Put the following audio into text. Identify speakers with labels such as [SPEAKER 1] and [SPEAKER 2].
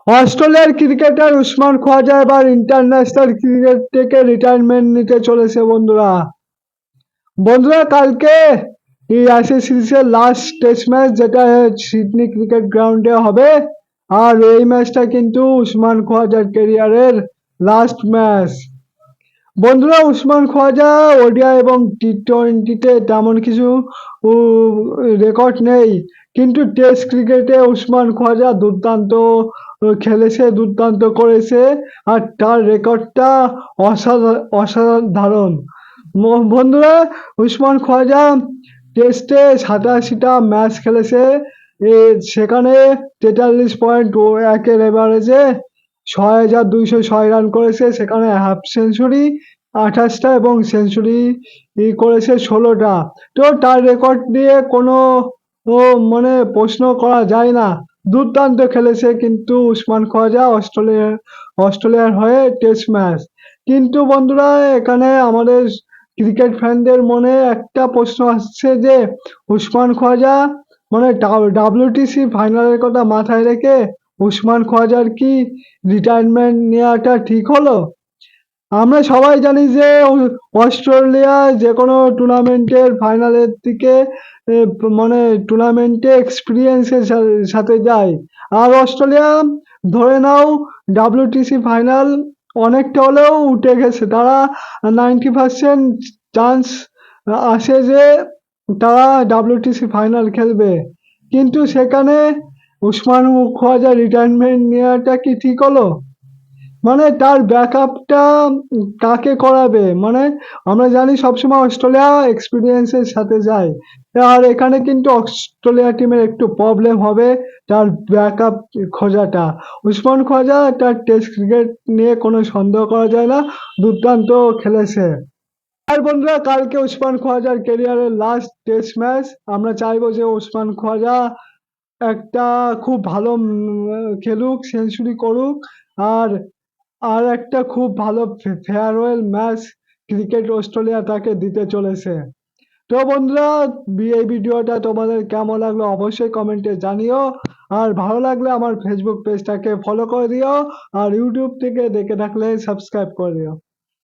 [SPEAKER 1] অস্ট্রেলিয়ার ক্রিকেটার উসমান খোয়াজা এবার international cricket থেকে রিটায়ারমেন্ট নিতে চলেছে বন্ধুরা। কালকে এই অ্যাশেজ সিরিজের লাস্ট টেস্ট ম্যাচ, যেটা সিডনি ক্রিকেট গ্রাউন্ডে হবে। আর এই ম্যাচটা কিন্তু উসমান খোয়াজার ক্যারিয়ারের লাস্ট ম্যাচ। বন্ধুরা, উসমান খোয়াজা ওডিআই এবং টি-20-তে তেমন কিছু রেকর্ড নেই, কিন্তু টেস্ট ক্রিকেটে উসমান খোয়াজা দুর্দান্ত খেলেছে, দুর্দান্ত করেছে। আর তার রেকর্ডটা অসাধারণ। বন্ধুরা, উসমান খোয়াজা টেস্টে 87টা ম্যাচ খেলেছে। সেখানে 43.1 এভারেজে 6,206 রান করেছে। সেখানে হাফ সেঞ্চুরি 28টা এবং সেঞ্চুরি করেছে 16টা। তো তার রেকর্ড নিয়ে কোনো প্রশ্ন করা যায় না। দুর্দান্ত খেলেছে কিন্তু উসমান খোয়াজা অস্ট্রেলিয়ার হয়ে টেস্ট ম্যাচ। কিন্তু বন্ধুরা, এখানে আমাদের ক্রিকেট ফ্যানদের মনে একটা প্রশ্ন আসছে যে উসমান খোয়াজা WTC ফাইনালের কথা মাথায় রেখে উসমান খোয়াজার কি রিটায়ারমেন্ট নেওয়াটা ঠিক হলো? আমরা সবাই জানি যে অস্ট্রেলিয়া যে কোনো টুর্নামেন্টের ফাইনালের দিকে টুর্নামেন্টে এক্সপিরিয়েন্সের সাথে যায়। আর অস্ট্রেলিয়া ধরে নাও WTC ফাইনাল অনেকটা হলেও উঠে গেছে। তারা 90% চান্স আসে যে তারা WTC ফাইনাল খেলবে। কিন্তু সেখানে উসমান খোয়াজা রিটায়ারমেন্ট নেওয়াটা কি ঠিক হলো? তার ব্যাকআপটা কাকে করাবে? আমরা জানি সবসময় অস্ট্রেলিয়া এক্সপিরিয়েন্সের সাথে যায়। আর এখানে কিন্তু অস্ট্রেলিয়া টিমের একটু প্রবলেম হবে তার ব্যাকআপ খোঁজাটা। উসমান খোয়াজা তার টেস্ট ক্রিকেট নিয়ে কোনো সন্দেহ করা যায় না, দুর্দান্ত খেলেছে। আর বন্ধুরা, কালকে উসমান খোয়াজার ক্যারিয়ারের লাস্ট টেস্ট ম্যাচ। আমরা চাইবো যে উসমান খোয়াজা একটা খুব ভালো খেলুক, সেঞ্চুরি করুক। আর আর একটা খুব ভালো ফেয়ারওয়েল ম্যাচ ক্রিকেট অস্ট্রেলিয়া তাকে দিতে চলেছে। তো বন্ধুরা, এই ভিডিওটা তোমাদের কেমন লাগলো অবশ্যই কমেন্টে জানিও। আর ভালো লাগলে আমার ফেসবুক পেজটাকে ফলো করে দিও। আর ইউটিউব থেকে দেখে থাকলে সাবস্ক্রাইব করে দিও।